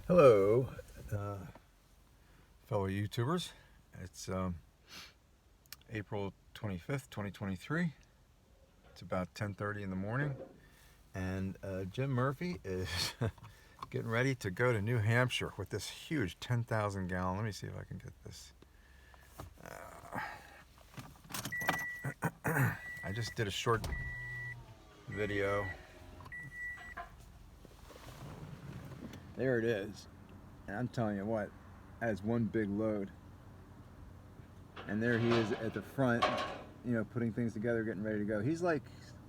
Hello, fellow YouTubers. It's April 25th, 2023. It's about 10:30 in the morning, and Jim Murphy is getting ready to go to New Hampshire with this huge 10,000 gallon. Let me see if I can get this. I just did a short video. There it is. And I'm telling you what, as one big load. And there he is at the front, putting things together, getting ready to go. He's like,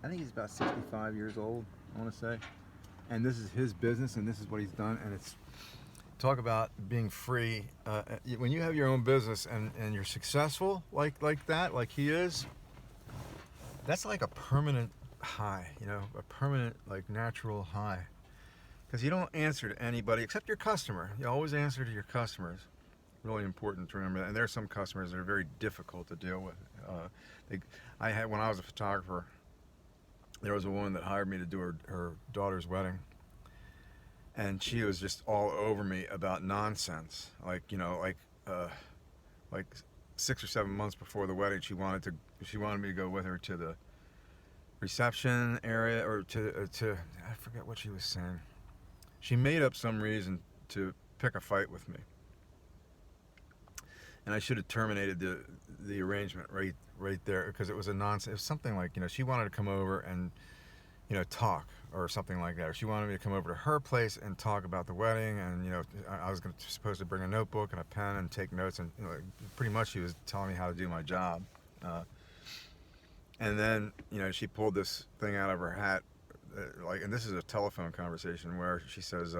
I think he's about 65 years old, I want to say. And this is his business, and this is what he's done. And it's, talk about being free. When you have your own business and you're successful like that, like he is, that's like a permanent high, a permanent, like, natural high. Because you don't answer to anybody except your customer. You always answer to your customers. Really important to remember that. And there are some customers that are very difficult to deal with. When I was a photographer, there was a woman that hired me to do her daughter's wedding, and she was just all over me about nonsense. Like 6 or 7 months before the wedding, she wanted me to go with her to the reception area, or to I forget what she was saying. She made up some reason to pick a fight with me. And I should have terminated the arrangement right there, because it was a nonsense. It was something like, she wanted to come over and, talk or something like that. Or she wanted me to come over to her place and talk about the wedding, and, I was supposed to bring a notebook and a pen and take notes, and pretty much she was telling me how to do my job. And then, she pulled this thing out of her hat, and this is a telephone conversation where she says,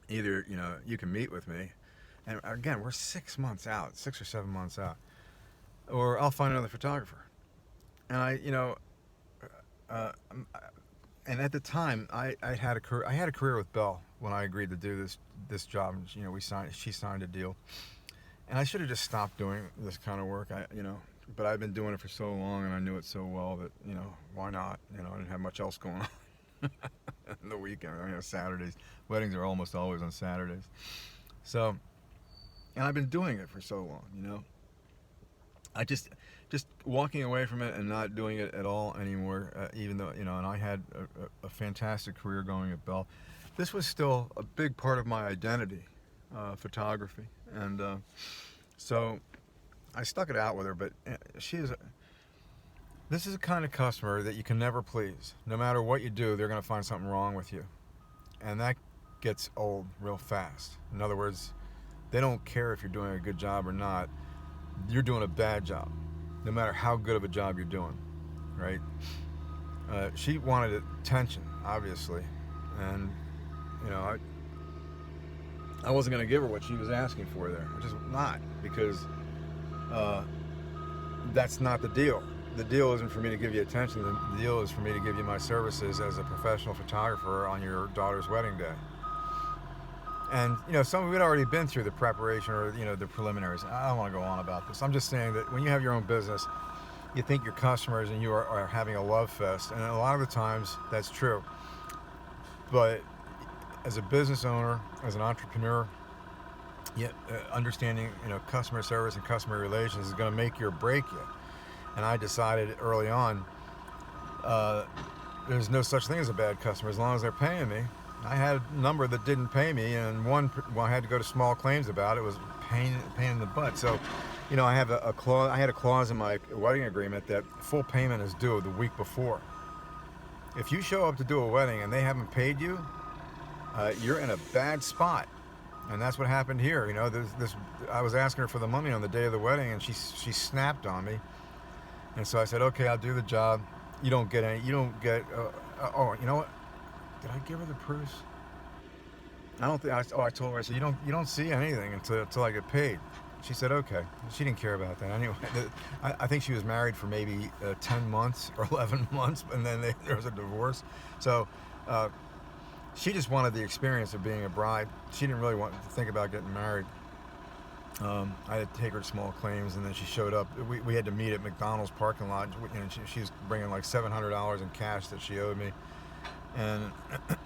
either, you can meet with me, and again, we're 6 months out, 6 or 7 months out, or I'll find another photographer. And and at the time, I had a career with Bell when I agreed to do this job. She signed a deal, and I should have just stopped doing this kind of work. But I've been doing it for so long, and I knew it so well that, why not? I didn't have much else going on. In the weekend, Saturdays. Weddings are almost always on Saturdays. So, and I've been doing it for so long, I just walking away from it and not doing it at all anymore, even though, and I had a fantastic career going at Bell. This was still a big part of my identity, photography. And so I stuck it out with her, but this is a kind of customer that you can never please. No matter what you do, they're going to find something wrong with you. And that gets old real fast. In other words, they don't care if you're doing a good job or not. You're doing a bad job, no matter how good of a job you're doing, right? She wanted attention, obviously. And, I wasn't going to give her what she was asking for there. I'm just not, because that's not the deal. The deal isn't for me to give you attention. The deal is for me to give you my services as a professional photographer on your daughter's wedding day. And, some of it already been through the preparation, or, the preliminaries. I don't want to go on about this. I'm just saying that when you have your own business, you think your customers and you are having a love fest. And a lot of the times that's true. But as a business owner, as an entrepreneur, understanding, customer service and customer relations is going to make you or break you. And I decided early on, there's no such thing as a bad customer as long as they're paying me. I had a number that didn't pay me, and I had to go to small claims about it. It was pain in the butt. So, I have a clause. I had a clause in my wedding agreement that full payment is due the week before. If you show up to do a wedding and they haven't paid you, you're in a bad spot. And that's what happened here. I was asking her for the money on the day of the wedding, and she snapped on me. And so I said, okay, I'll do the job. You don't get any. You don't get. Oh, you know what? Did I give her the proofs? I don't think. I told her. I said, you don't see anything until I get paid. She said, okay. She didn't care about that anyway. I think she was married for maybe 10 months or 11 months, and then there was a divorce. So she just wanted the experience of being a bride. She didn't really want to think about getting married. I had to take her to small claims, and then she showed up. We had to meet at McDonald's parking lot. She was bringing like $700 in cash that she owed me. And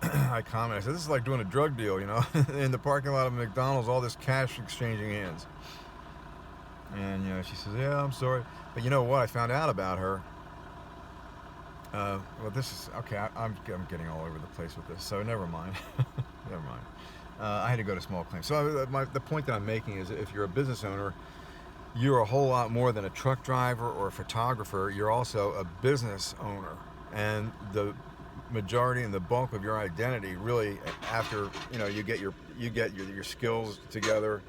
I commented, I said, this is like doing a drug deal, you know, in the parking lot of McDonald's, all this cash exchanging hands. And, you know, she says, yeah, I'm sorry. But you know what? I found out about her. Well, this is, okay, I'm getting all over the place with this, so never mind. Never mind. I had to go to small claims. So the point that I'm making is if you're a business owner, you're a whole lot more than a truck driver or a photographer. You're also a business owner. And the majority and the bulk of your identity really, after, you know, you get your skills together,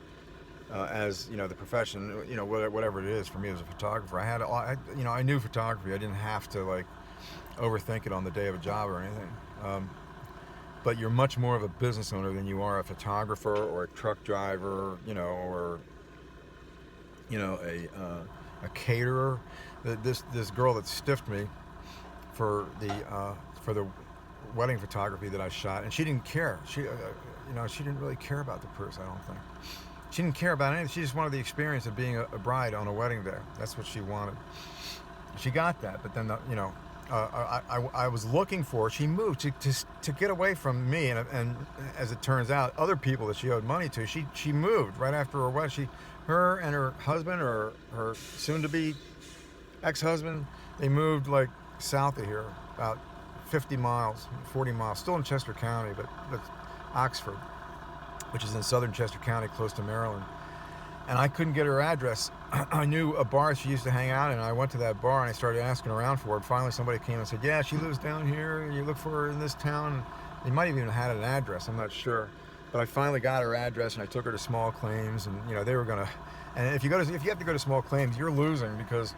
as, you know, the profession, you know, whatever it is. For me as a photographer, I knew photography. I didn't have to like overthink it on the day of a job or anything. But you're much more of a business owner than you are a photographer or a truck driver, you know, or, you know, a caterer. This girl that stiffed me for the wedding photography that I shot, and she didn't care. She didn't really care about the purse. I don't think she didn't care about anything. She just wanted the experience of being a bride on a wedding day. That's what she wanted. She got that, but then I was looking for her. She moved to get away from me, and as it turns out, other people that she owed money to. She moved right after her wedding. Her and her husband, or her soon-to-be ex-husband, they moved like south of here, about 50 miles, 40 miles, still in Chester County, but Oxford, which is in southern Chester County, close to Maryland. And I couldn't get her address. I knew a bar she used to hang out in, and I went to that bar and I started asking around for her. Finally, somebody came and said, yeah, she lives down here. You look for her in this town. They might have even had an address. I'm not sure. But I finally got her address, and I took her to small claims, and, you know, they were going to, and if you have to go to small claims, you're losing, because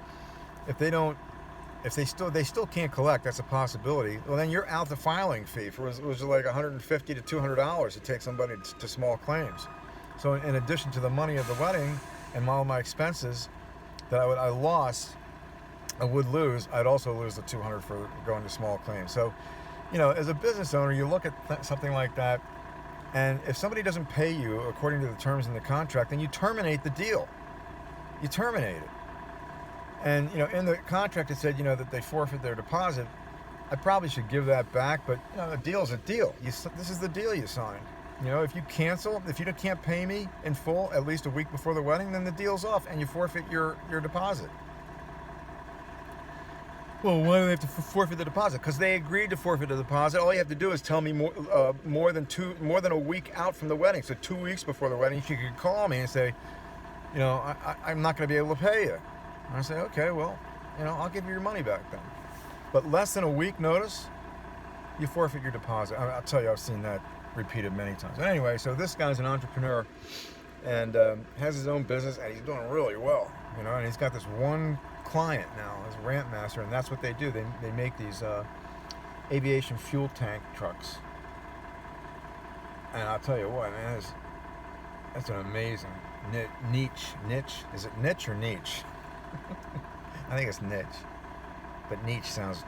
if they still can't collect, that's a possibility. Well, then you're out the filing fee it was like $150 to $200 to take somebody to small claims. So in addition to the money of the wedding and all my expenses that I would lose, I'd also lose the $200 for going to small claims. So, you know, as a business owner, you look at something like that, and if somebody doesn't pay you according to the terms in the contract, then you terminate the deal. You terminate it. And, you know, in the contract it said, you know, that they forfeit their deposit. I probably should give that back, but, you know, a deal's a deal. This is the deal you signed. You know, if you can't pay me in full at least a week before the wedding, then the deal's off and you forfeit your deposit. Well, why do they have to forfeit the deposit? Because they agreed to forfeit the deposit. All you have to do is tell me more than a week out from the wedding. So 2 weeks before the wedding, you could call me and say, you know, I'm not going to be able to pay you. And I say, okay, well, you know, I'll give you your money back then. But less than a week notice, you forfeit your deposit. I'll tell you, I've seen that repeated many times. But anyway, so this guy's an entrepreneur and has his own business, and he's doing really well, you know, and he's got this one client now, his ramp master, and that's what they do. They make these aviation fuel tank trucks. And I'll tell you what, man, that's an amazing niche. Is it niche or niche? I think it's niche. But niche sounds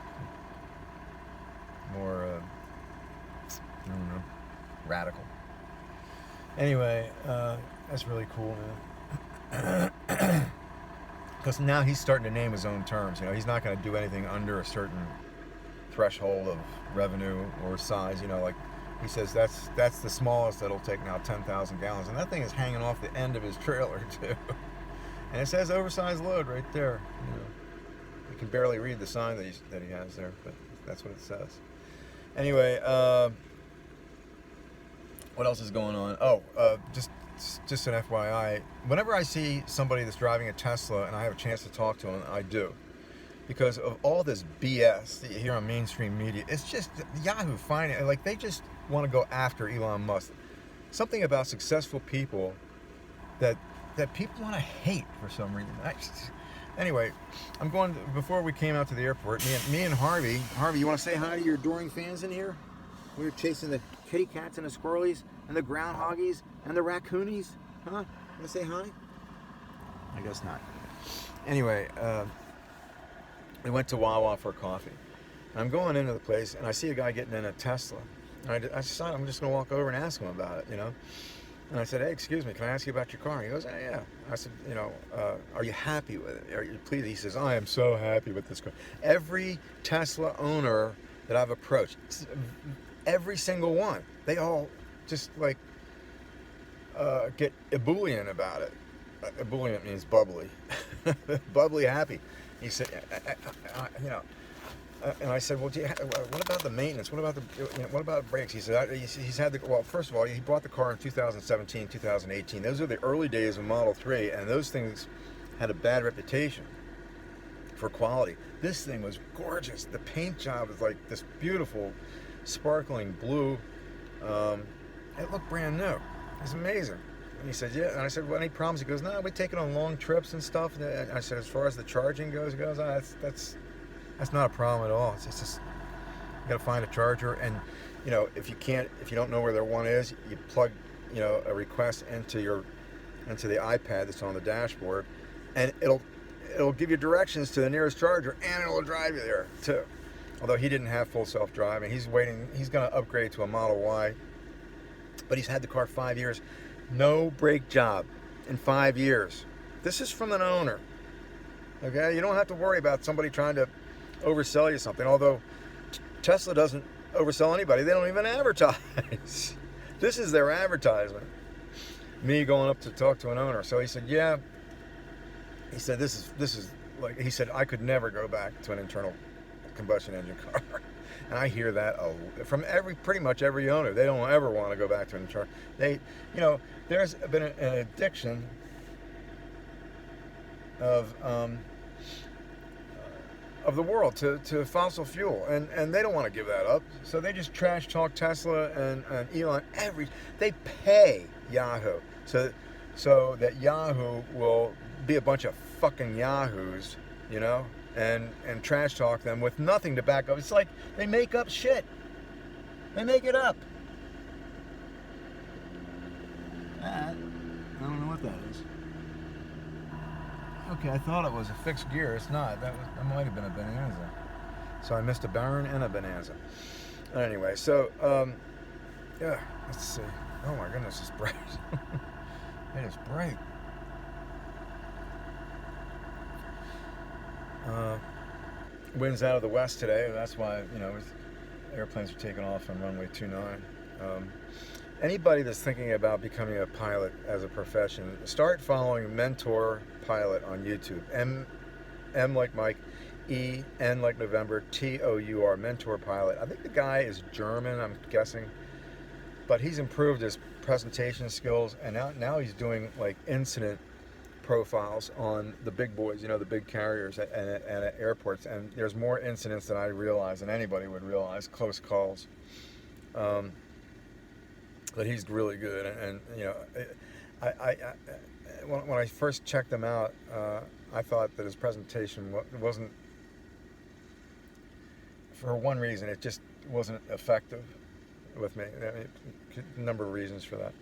more, I don't know, radical. Anyway, that's really cool, man. Because now he's starting to name his own terms. You know, he's not going to do anything under a certain threshold of revenue or size. You know, like he says, that's the smallest that'll take now 10,000 gallons, and that thing is hanging off the end of his trailer too. And it says oversized load right there. You know, you can barely read the sign that he has there, but that's what it says. Anyway, what else is going on? Oh, just an FYI. Whenever I see somebody that's driving a Tesla and I have a chance to talk to them, I do. Because of all this BS that you hear on mainstream media, it's just Yahoo Finance. Like, they just want to go after Elon Musk. Something about successful people that people want to hate for some reason. Anyway, before we came out to the airport, me and Harvey, you want to say hi to your adoring fans in here? We were chasing the kitty cats and the squirrelies and the groundhoggies and the raccoonies. Huh? Want to say hi? I guess not. Anyway, we went to Wawa for coffee. And I'm going into the place, and I see a guy getting in a Tesla. And I decided I'm just going to walk over and ask him about it, you know. And I said, hey, excuse me, can I ask you about your car? And he goes, yeah. I said, you know, are you happy with it? Are you pleased? He says, I am so happy with this car. Every Tesla owner that I've approached, every single one, they all just like get ebullient about it. Ebullient means bubbly, bubbly happy. He said, you know, and I said, well, what about the maintenance? What about what about brakes? He said, he's had well, first of all, he bought the car in 2017, 2018. Those are the early days of Model 3, and those things had a bad reputation for quality. This thing was gorgeous. The paint job was like this beautiful, sparkling blue. It looked brand new. It was amazing. And he said, yeah. And I said, well, any problems? He goes, no, we take it on long trips and stuff. And I said, as far as the charging goes, he goes, that's not a problem at all. It's just you got to find a charger, and you know, if you don't know where their one is, you plug, you know, a request into the iPad that's on the dashboard, and it'll give you directions to the nearest charger, and it'll drive you there too. Although he didn't have full self-driving, he's going to upgrade to a Model Y, but he's had the car 5 years, no brake job in 5 years. This is from an owner. Okay, you don't have to worry about somebody trying to oversell you something, although Tesla doesn't oversell anybody. They don't even advertise. This is their advertisement. Me going up to talk to an owner. So he said, yeah. He said, this is like, he said, I could never go back to an internal combustion engine car. And I hear that from pretty much every owner. They don't ever want to go back to an internal. You know, there's been an addiction of the world to fossil fuel, and they don't want to give that up, so they just trash talk Tesla and Elon. They pay Yahoo so that Yahoo will be a bunch of fucking yahoos, you know, and trash talk them with nothing to back up. It's like they make up shit. They make it up. I don't know what that is. Okay, I thought it was a fixed gear. It's not. That might have been a Bonanza. So I missed a Baron and a Bonanza. Anyway, so yeah, let's see. Oh my goodness, it's bright. It is bright. Winds out of the west today. That's why, you know, airplanes are taking off on runway 29. Anybody that's thinking about becoming a pilot as a profession, start following Mentor Pilot on YouTube. M like Mike, E, N like November, T-O-U-R, Mentor Pilot. I think the guy is German, I'm guessing, but he's improved his presentation skills, and now he's doing like incident profiles on the big boys, you know, the big carriers at airports, and there's more incidents than I realize, than anybody would realize, close calls. But he's really good, and you know, when I first checked him out, I thought that his presentation wasn't, for one reason, it just wasn't effective with me. I mean, a number of reasons for that.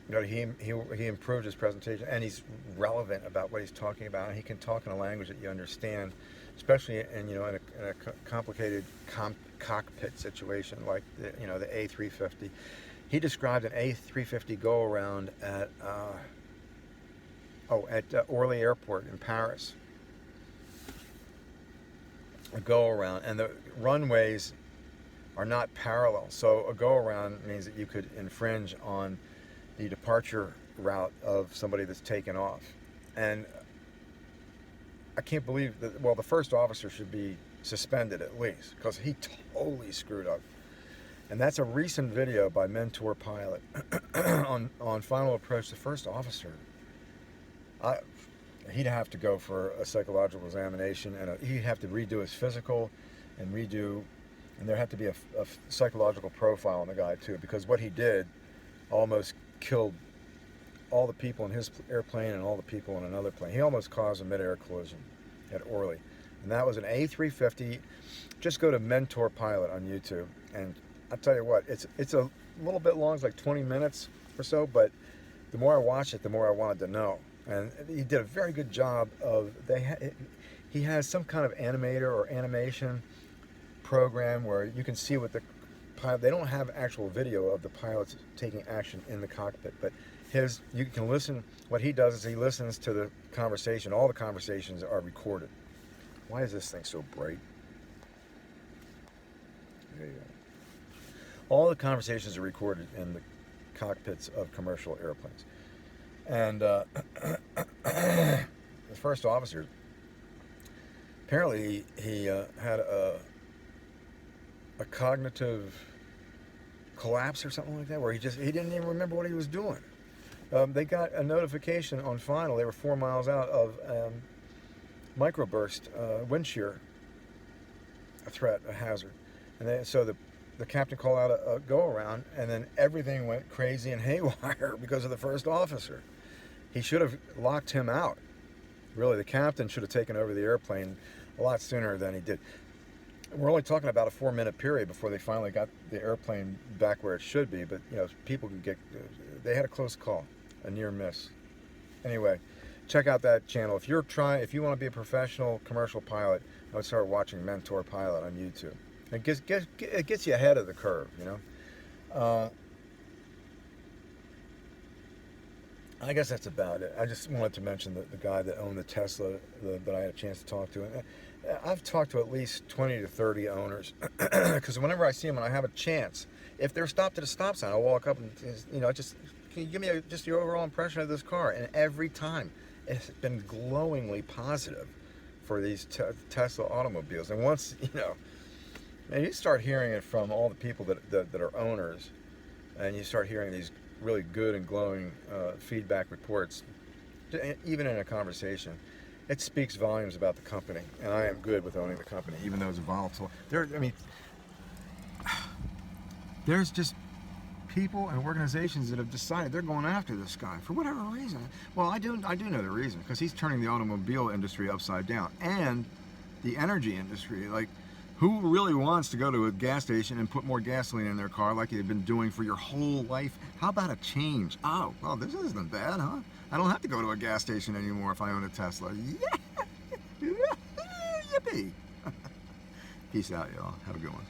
You know, he improved his presentation, and he's relevant about what he's talking about, and he can talk in a language that you understand, especially in a complicated cockpit situation like the A350. He described an A350 go around at Orly Airport in Paris. A go around, and the runways are not parallel, so a go around means that you could infringe on the departure route of somebody that's taken off. And I can't believe that, well, the first officer should be suspended at least, because he totally screwed up. And that's a recent video by Mentor Pilot on Final Approach. The first officer, he'd have to go for a psychological examination, and he'd have to redo his physical and there had to be a psychological profile on the guy too, because what he did almost killed all the people in his airplane and all the people in another plane. He almost caused a mid-air collision at Orly. And that was an A350. Just go to Mentor Pilot on YouTube, and I'll tell you what, it's a little bit long. It's like 20 minutes or so, but the more I watched it, the more I wanted to know. And he did a very good job of, he has some kind of animator or animation program where you can see what the pilot, they don't have actual video of the pilots taking action in the cockpit, but you can listen. What he does is he listens to the conversation. All the conversations are recorded. Why is this thing so bright? There you go. All the conversations are recorded in the cockpits of commercial airplanes. And the first officer, apparently he had a cognitive collapse or something like that, where he didn't even remember what he was doing. They got a notification on final. They were 4 miles out of microburst wind shear, a threat, a hazard, and so the captain called out a go around, and then everything went crazy and haywire because of the first officer. He should have locked him out. Really, the captain should have taken over the airplane a lot sooner than he did. We're only talking about a 4-minute period before they finally got the airplane back where it should be, but people could get, they had a close call, a near miss. Anyway, check out that channel. If you want to be a professional commercial pilot, I would start watching Mentor Pilot on YouTube. It gets you ahead of the curve, I guess that's about it. I just wanted to mention the guy that owned the Tesla that I had a chance to talk to. I've talked to at least 20 to 30 owners, because whenever I see them and I have a chance, if they're stopped at a stop sign, I'll walk up and, can you give me just your overall impression of this car? And every time, it's been glowingly positive for these Tesla automobiles. And once, and you start hearing it from all the people that are owners, and you start hearing these really good and glowing feedback reports, even in a conversation, it speaks volumes about the company. And I am good with owning the company, even though it's volatile. There's just people and organizations that have decided they're going after this guy for whatever reason. Well, I do know the reason, because he's turning the automobile industry upside down, and the energy industry. Like, who really wants to go to a gas station and put more gasoline in their car like you've been doing for your whole life? How about a change? Oh, well, this isn't bad, huh? I don't have to go to a gas station anymore if I own a Tesla. Yeah! Yippee! Peace out, y'all. Have a good one.